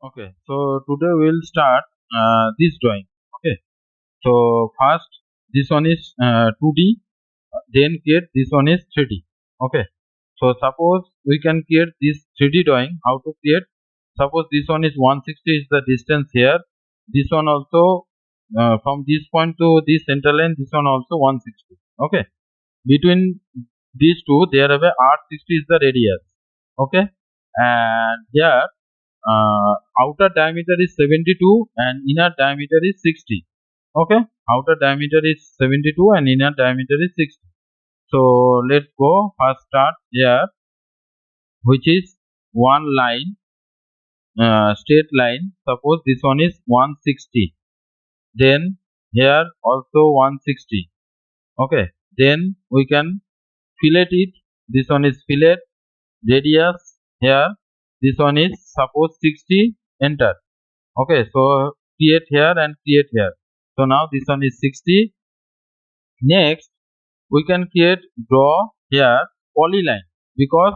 Okay, so today we'll start this drawing. Okay, so first this one is 2D, then create this one is 3D. Okay, so suppose we can create this 3D drawing. How to create? Suppose this one is 160 is the distance here. This one also from this point to this center line. This one also 160. Okay, between these two there have a R60 is the radius. Okay, and here outer diameter is 72 and inner diameter is 60. Okay, outer diameter is 72 and inner diameter is 60. So let's go first start here, which is one line, straight line. Suppose this one is 160, then here also 160. Okay, then we can fillet it. This one is fillet radius here. This one is suppose 60. Enter. Okay, so create here and create here. So now this one is 60. Next we can create draw here polyline, because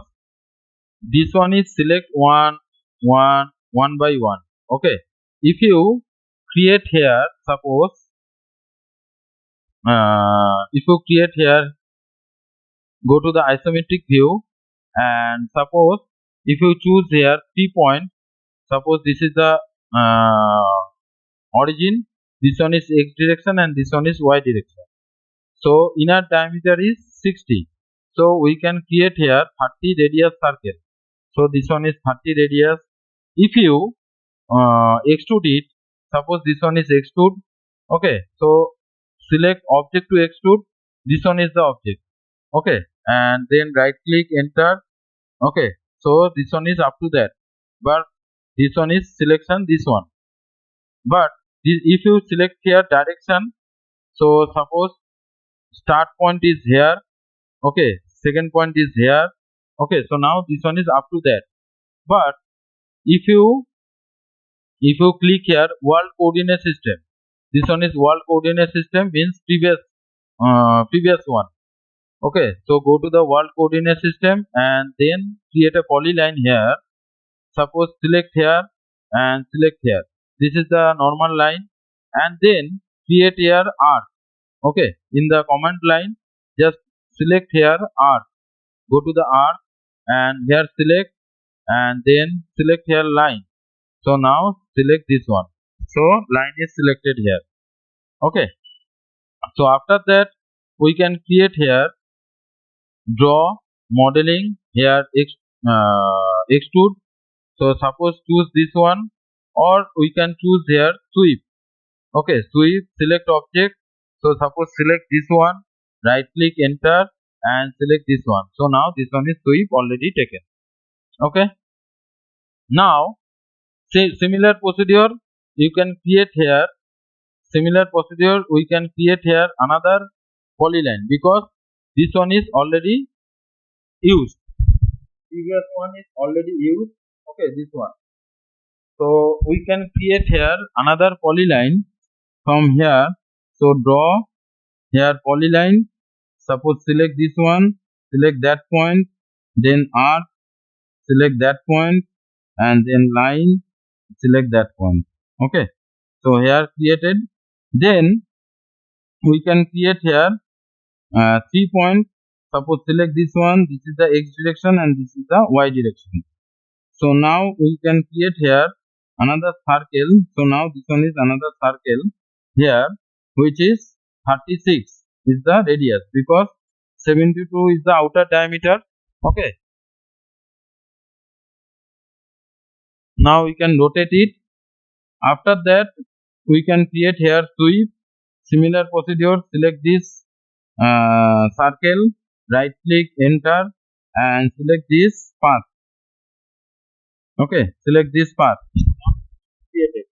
this one is select one by one. Okay, if you create here, suppose if you create here, go to the isometric view, and suppose if you choose here 3 point, suppose this is the origin, this one is x direction and this one is y direction. So inner diameter is 60. So we can create here 30 radius circle. So this one is 30 radius. If you extrude it, suppose this one is extrude. Okay, so select object to extrude. This one is the object. Okay, and then right click, enter. Okay, so this one is up to that, but this one is selection, this one. But if you select here direction, so suppose start point is here. Okay, second point is here. Okay, so now this one is up to that. But if you click here world coordinate system, this one is world coordinate system, means previous one. Okay, so go to the world coordinate system and then create a polyline here. Suppose select here and select here. This is the normal line, and then create here arc. Okay, in the command line just select here arc, go to the arc and here select, and then select here line. So now select this one, so line is selected here. Okay, so after that we can create here draw modeling here, extrude. So suppose choose this one, or we can choose here sweep. Okay, sweep, select object. So suppose select this one, right click, enter, and select this one. So now this one is sweep already taken. Okay, now say similar procedure you can create here. Similar procedure we can create here another polyline, because this one is already used. Previous one is already used. Okay, this one. So we can create here another polyline from here. So draw here polyline. Suppose select this one, select that point, then arc, select that point, and then line, select that point. Okay, so here created. Then we can create here 3 points. Suppose select this one, this is the x direction and this is the y direction. So now we can create here another circle. So now this one is another circle here, which is 36 is the radius, because 72 is the outer diameter. Okay, now we can rotate it. After that we can create here sweep. Similar procedure, select this circle, right click, enter, and select this path. Okay, select this path. Created.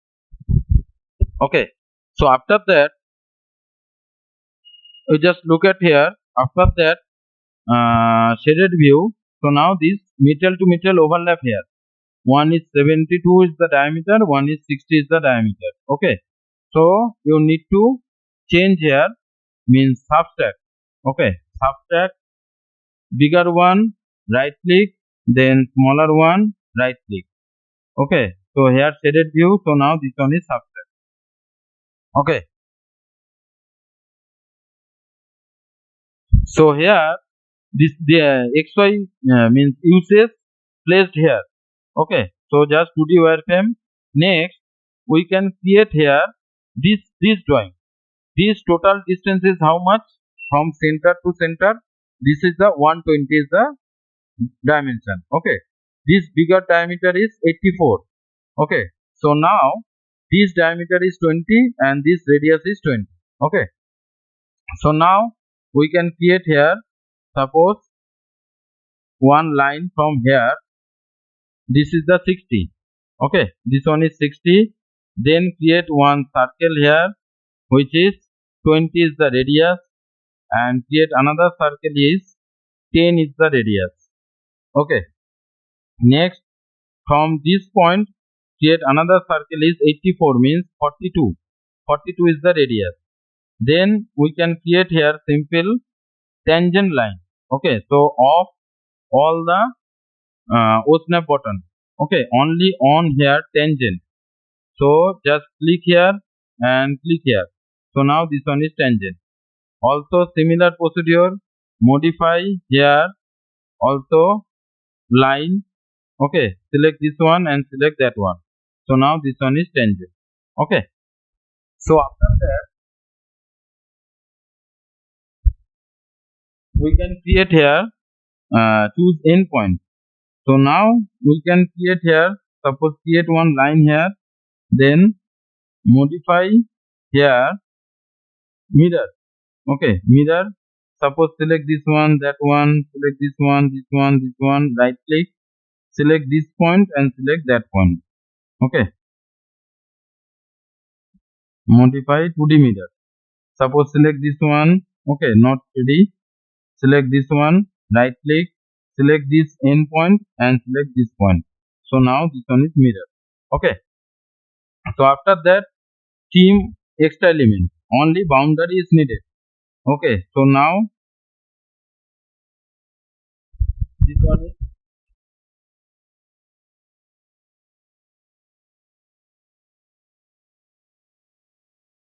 Okay, so after that we just look at here. After that shaded view. So now this metal to metal overlap here. One is 72 is the diameter, one is 60 is the diameter. Okay, so you need to change here, means subtract. Okay, subtract bigger one, right click, then smaller one, right click. Okay, So here shaded view. So now this one is subtract. Okay. So here this the xy means uses placed here. Okay. So just 2D wireframe. Next we can create here this drawing. This total distance is how much from center to center? This is the 120 is the dimension. Okay. This bigger diameter is 84. Okay. So now this diameter is 20 and this radius is 20. Okay. So now we can create here, suppose one line from here. This is the 60. Okay. This one is 60. Then create one circle here which is 20 is the radius, and create another circle is 10 is the radius. Okay. Next from this point create another circle is 84 means 42. 42 is the radius. Then we can create here simple tangent line. Okay. So off all the O snap button. Okay. Only on here tangent. So just click here and click here. So now this one is tangent. Also similar procedure, modify here, also line. Okay, select this one and select that one. So now this one is tangent. Okay. So after that we can create here, choose endpoint. So now we can create here, suppose create one line here, then modify here mirror. Okay, mirror. Suppose select this one, that one, select this one, this one, this one, right click, select this point and select that point. Okay. Modify 2D mirror. Suppose select this one. Okay, not 3D. Select this one, right click, select this end point and select this point. So now this one is mirror. Okay. So after that, trim extra element. Only boundary is needed. Okay. So now this one is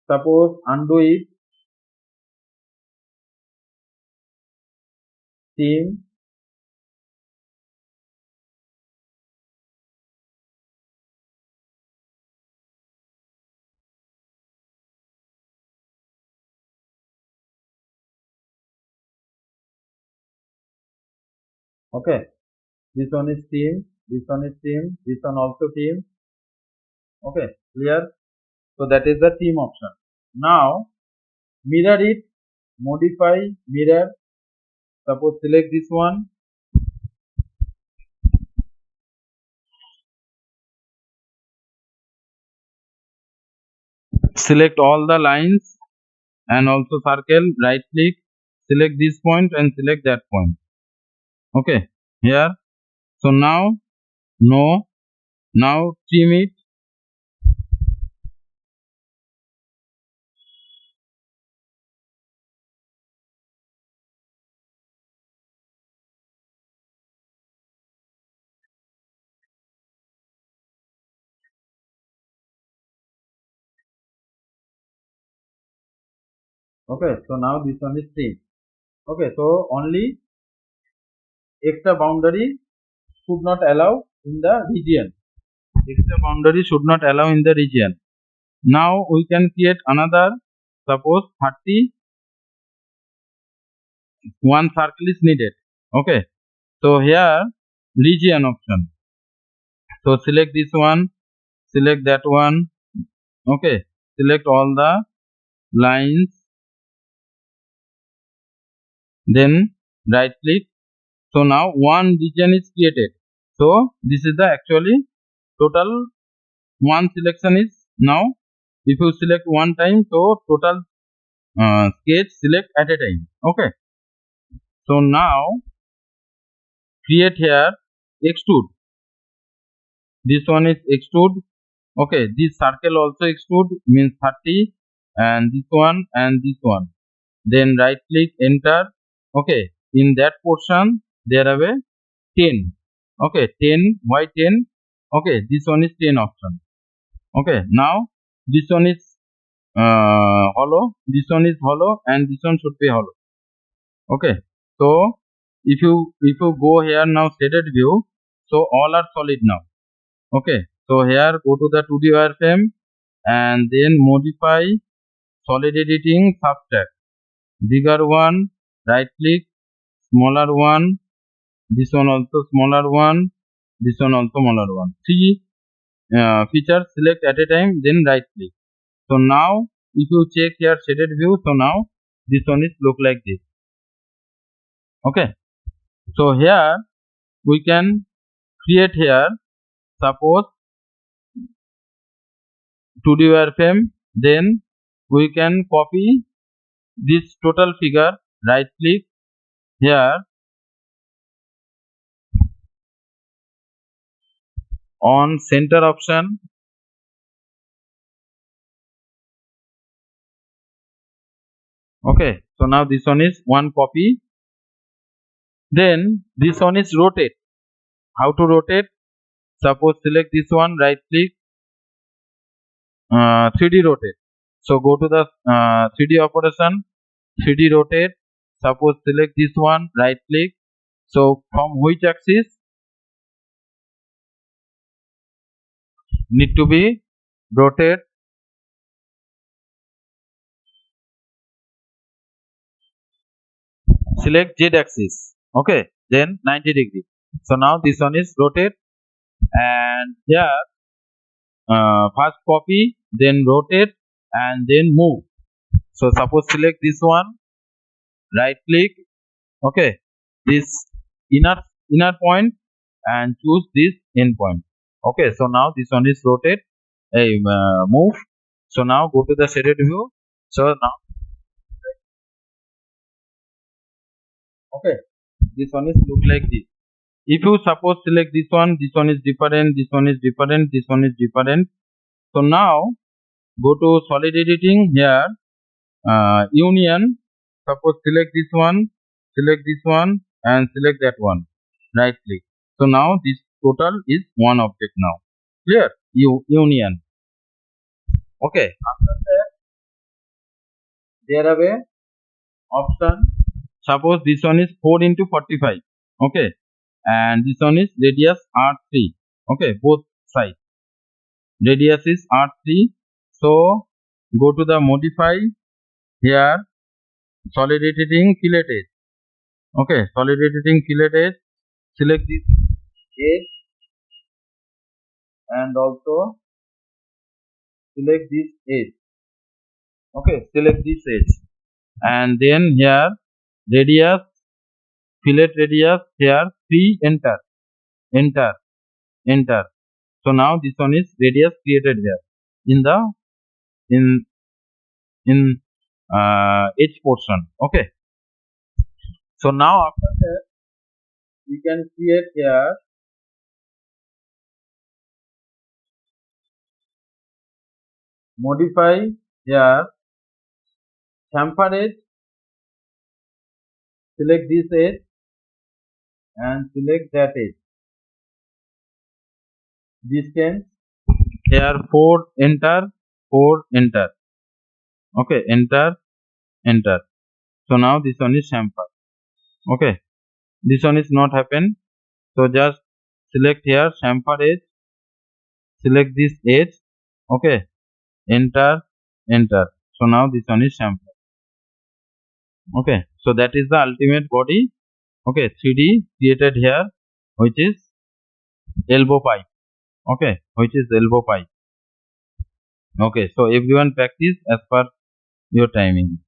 suppose undo it, trim, okay. This one is trim, this one is trim, this one also trim. Okay, clear? So that is the trim option. Now mirror it, modify mirror. Suppose select this one, select all the lines and also circle, right click, select this point and select that point. Okay, here. So now no, now trim it. Okay, so now this one is trim. Okay, so only extra boundary should not allow in the region. Extra boundary should not allow in the region. Now we can create another, suppose 30, one circle is needed. Okay, so here region option. So select this one, select that one. Okay, select all the lines, then right click. So now one region is created. So this is the actually total one selection is now. If you select one time, so total sketch select at a time. Okay. So now create here extrude. This one is extrude. Okay. This circle also extrude means 30, and this one and this one. Then right click, enter. Okay. In that portion there are a 10. Okay. 10. Why 10? Okay, this one is 10 option. Okay, now this one is hollow, this one is hollow, and this one should be hollow. Okay, so if you go here now shaded view, so all are solid now. Okay, so here go to the 2D wireframe and then modify solid editing subtract bigger one, right click, smaller one, this one also smaller one, this one also smaller one. Three features select at a time, then right click. So now if you check here shaded view, so now this one is look like this. Okay, so here we can create here, suppose 2D wireframe, then we can copy this total figure, right click here on center option. Okay, so now this one is one copy, then this one is rotate. How to rotate? Suppose select this one, right click, 3D rotate. So go to the 3D operation, 3D rotate. Suppose select this one, right click. So from which axis need to be rotate? Select Z axis. Okay, then 90 degree. So now this one is rotate, and here first copy, then rotate, and then move. So suppose select this one, right click. Okay, this inner point, and choose this end point. Okay, so now this one is rotate, move. So now go to the shaded view. So now, okay, this one is look like this. If you suppose select this one is different, this one is different, this one is different. So now go to solid editing here, union. Suppose select this one, and select that one, right click. So now this total is one object now. Clear? Union. Okay, after that there are a option. Suppose this one is 4 into 45. Okay, and this one is radius R3. Okay, both sides radius is R3. So go to the modify here, solid editing fillet edge. Okay, solid editing fillet edge. Select this edge and also select this edge. Okay, select this edge, and then here radius, fillet radius here 3, enter, enter, enter. So now this one is radius created here in the in edge portion. Okay, so now after that we can create here modify here chamfer edge, select this edge and select that edge, distance here 4, enter, 4, enter. Okay, enter, enter. So now this one is chamfer. Okay, this one is not happen, so just select here chamfer edge, select this edge. Okay, enter, enter. So now this one is chamfer. Okay, so that is the ultimate body. Okay, 3D created here, which is elbow pipe. Okay, which is elbow pipe. Okay, so everyone practice as per your timing.